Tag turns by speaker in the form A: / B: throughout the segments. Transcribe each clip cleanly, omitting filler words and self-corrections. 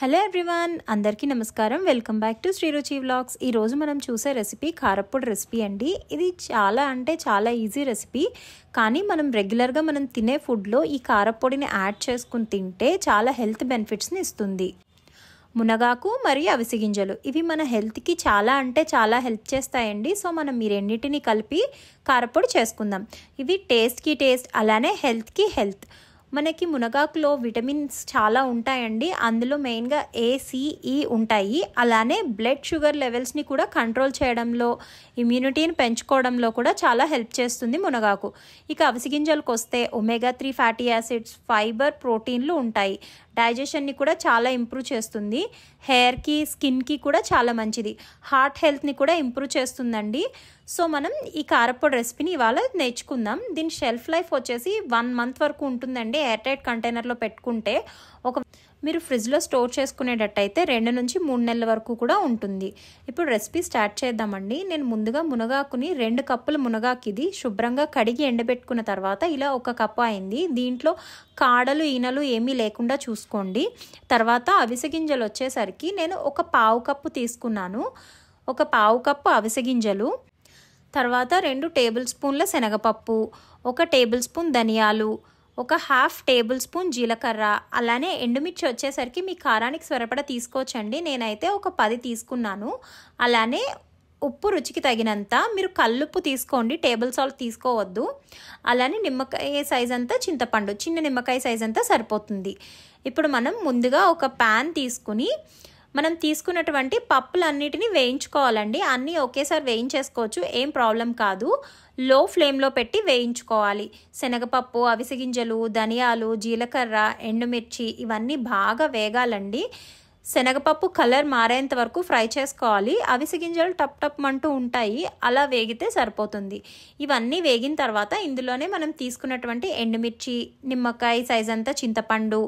A: Hello everyone, అందరికీ నమస్కారం. Welcome back to Sriruchi vlogs. ఈరోజు మనం చూసే రెసిపీ కారప్పొడి రెసిపీ అండి. ఇది చాలా ఈజీ రెసిపీ, కానీ మనం రెగ్యులర్గా తినే ఫుడ్లో ఈ కారప్పొడిని యాడ్ చేసుకుని తింటే చాలా హెల్త్ బెనిఫిట్స్ని ఇస్తుంది. మునగాకు మరియు అవిసె గింజలు ఇవి మన హెల్త్కి చాలా హెల్ప్ చేస్తాయండి. సో మనం ఈ రెండింటిని కలిపి కారప్పొడి చేసుకుందాం. ఇవి టేస్ట్కి టేస్ట్, అలానే హెల్త్కి హెల్త్. మనకి మునగాకులో విటమిన్స్ చాలా ఉంటాయండి. అందులో మెయిన్గా A, C, E ఉంటాయి. అలానే బ్లడ్ షుగర్ లెవెల్స్ని కూడా కంట్రోల్ చేయడంలో, ఇమ్యూనిటీని పెంచుకోవడంలో కూడా చాలా హెల్ప్ చేస్తుంది మునగాకు. ఇక అవిసె గింజలకు వస్తే omega-3 ఫ్యాటీ యాసిడ్స్, ఫైబర్, ప్రోటీన్లు ఉంటాయి. డైజెషన్ని కూడా చాలా ఇంప్రూవ్ చేస్తుంది. హెయిర్కి, స్కిన్కి కూడా చాలా మంచిది. హార్ట్ హెల్త్ని కూడా ఇంప్రూవ్ చేస్తుందండి. సో మనం ఈ కారప్పొడి రెసిపీని ఇవాళ నేర్చుకుందాం. దీని షెల్ఫ్ లైఫ్ వచ్చేసి 1 మంత్ వరకు ఉంటుందండి. ఎయిర్ టైట్ కంటైనర్లో పెట్టుకుంటే. మీరు ఫ్రిడ్జ్లో స్టోర్ చేసుకునేటట్టయితే 2 నుంచి 3 నెలల వరకు కూడా ఉంటుంది. ఇప్పుడు రెసిపీ స్టార్ట్ చేద్దామండి. నేను ముందుగా మునగాకుని 2 కప్పుల మునగాకు ఇది శుభ్రంగా కడిగి ఎండబెట్టుకున్న తర్వాత ఇలా 1 కప్పు అయింది. దీంట్లో కాడలు, ఈనలు ఏమీ లేకుండా చూసుకోండి. తర్వాత అవిసె గింజలు వచ్చేసరికి నేను 1 పావు కప్పు తీసుకున్నాను. 1 పావు కప్పు అవిసె గింజలు, తర్వాత 2 టేబుల్ స్పూన్ల శనగపప్పు, 1 టేబుల్ స్పూన్ ధనియాలు, 1/2 టేబుల్ స్పూన్ జీలకర్ర, అలానే ఎండుమిర్చి వచ్చేసరికి మీ కారానికి సరిపడా తీసుకోవచ్చండి. నేనైతే 10 తీసుకున్నాను. అలానే ఉప్పు రుచికి తగినంత. మీరు కల్లుప్పు తీసుకోండి, టేబుల్ సాల్ట్ తీసుకోవద్దు. అలానే నిమ్మకాయ సైజ్ అంతా చింతపండు, చిన్న నిమ్మకాయ సైజ్ అంతా సరిపోతుంది. ఇప్పుడు మనం ముందుగా ఒక ప్యాన్ తీసుకుని మనం తీసుకున్నటువంటి పప్పులన్నిటిని వేయించుకోవాలండి. అన్నీ ఒకేసారి వేయించేసుకోవచ్చు, ఏం ప్రాబ్లం కాదు. లో ఫ్లేమ్లో పెట్టి వేయించుకోవాలి. శనగపప్పు, అవిసె గింజలు, ధనియాలు, జీలకర్ర, ఎండుమిర్చి ఇవన్నీ బాగా వేగాలండి. శనగపప్పు కలర్ మారేంత వరకు ఫ్రై చేసుకోవాలి. అవిసె గింజలు టప్ టప్ మంటూ ఉంటాయి, అలా వేగితే సరిపోతుంది. ఇవన్నీ వేగిన తర్వాత ఇందులోనే మనం తీసుకున్నటువంటి ఎండుమిర్చి, నిమ్మకాయ సైజ్ అంతా చింతపండు,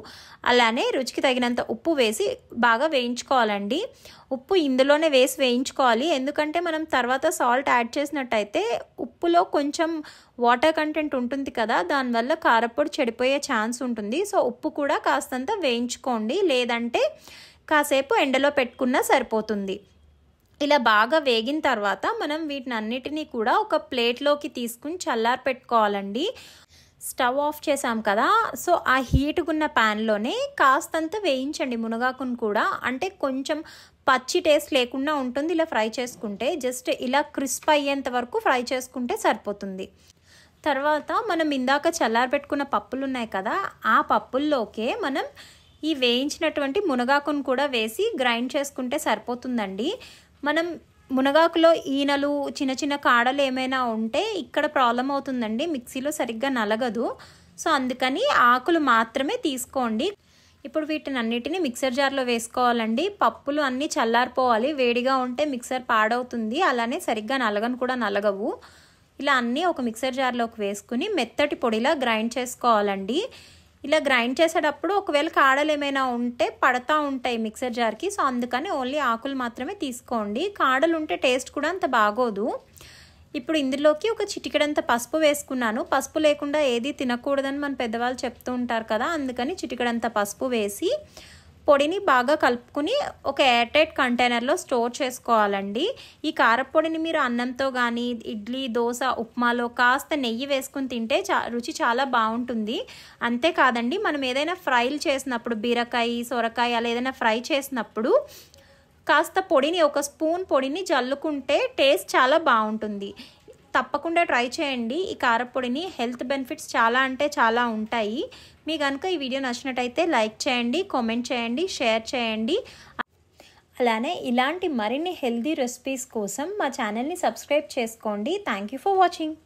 A: అలానే రుచికి తగినంత ఉప్పు వేసి బాగా వేయించుకోవాలండి. ఉప్పు ఇందులోనే వేసి వేయించుకోవాలి, ఎందుకంటే మనం తర్వాత సాల్ట్ యాడ్ చేసినట్టయితే ఉప్పులో కొంచెం వాటర్ కంటెంట్ ఉంటుంది కదా, దానివల్ల కారప్పొడి చెడిపోయే ఛాన్స్ ఉంటుంది. సో ఉప్పు కూడా కాస్తంత వేయించుకోండి, లేదంటే కాసేపు ఎండలో పెట్టుకున్నా సరిపోతుంది. ఇలా బాగా వేగిన తర్వాత మనం వీటిని అన్నిటినీ కూడా ఒక ప్లేట్లోకి తీసుకుని చల్లారి పెట్టుకోవాలండి. స్టవ్ ఆఫ్ చేసాం కదా, సో ఆ హీట్గున్న ప్యాన్లోనే కాస్తంత వేయించండి మునగాకును కూడా. అంటే కొంచెం పచ్చి టేస్ట్ లేకుండా ఉంటుంది ఇలా ఫ్రై చేసుకుంటే. జస్ట్ ఇలా క్రిస్ప్ అయ్యేంత వరకు ఫ్రై చేసుకుంటే సరిపోతుంది. తర్వాత మనం ఇందాక చల్లారి పెట్టుకున్న పప్పులు ఉన్నాయి కదా, ఆ పప్పుల్లోకే మనం ఈ వేయించినటువంటి మునగాకును కూడా వేసి గ్రైండ్ చేసుకుంటే సరిపోతుందండి. మనం మునగాకులో ఈనలు, చిన్న చిన్న కాడలు ఏమైనా ఉంటే ఇక్కడ ప్రాబ్లం అవుతుందండి, మిక్సీలో సరిగ్గా నలగదు. సో అందుకని ఆకులు మాత్రమే తీసుకోండి. ఇప్పుడు వీటిని అన్నిటిని మిక్సర్ జార్లో వేసుకోవాలండి. పప్పులు అన్నీ చల్లారిపోవాలి, వేడిగా ఉంటే మిక్సర్ పాడవుతుంది, అలానే సరిగ్గా నలగవు. ఇలా అన్నీ ఒక మిక్సర్ జార్లోకి వేసుకుని మెత్తటి పొడిలా గ్రైండ్ చేసుకోవాలండి. ఇలా గ్రైండ్ చేసేటప్పుడు ఒకవేళ కాడలు ఏమైనా ఉంటే పడతా ఉంటాయి మిక్సర్ జార్కి, సో అందుకని ఓన్లీ ఆకులు మాత్రమే తీసుకోండి. కాడలు ఉంటే టేస్ట్ కూడా అంత బాగోదు. ఇప్పుడు ఇందులోకి ఒక చిటికెడంత పసుపు వేసుకున్నాను. పసుపు లేకుండా ఏది తినకూడదని మన పెద్దవాళ్ళు చెప్తూ ఉంటారు కదా, అందుకని చిటికెడంత పసుపు వేసి పొడిని బాగా కలుపుకుని ఒక ఎయిర్ టైట్ కంటైనర్లో స్టోర్ చేసుకోవాలండి. ఈ కారప్పొడిని మీరు అన్నంతో కానీ, ఇడ్లీ, దోశ, ఉప్మాలో కాస్త నెయ్యి వేసుకుని తింటే రుచి చాలా బాగుంటుంది. అంతేకాదండి, మనం ఏదైనా ఫ్రైలు చేసినప్పుడు, బీరకాయ, సొరకాయ అలా ఏదైనా ఫ్రై చేసినప్పుడు కాస్త పొడిని, 1 స్పూన్ పొడిని జల్లుకుంటే టేస్ట్ చాలా బాగుంటుంది. తప్పకుండా ట్రై చేయండి ఈ కారప్పొడిని. హెల్త్ బెనిఫిట్స్ చాలా ఉంటాయి. మీ కనుక ఈ వీడియో నచ్చినట్టయితే లైక్ చేయండి, కామెంట్ చేయండి, షేర్ చేయండి. అలానే ఇలాంటి మరిన్ని హెల్తీ రెసిపీస్ కోసం మా ఛానల్ని సబ్స్క్రైబ్ చేసుకోండి. Thank you for watching.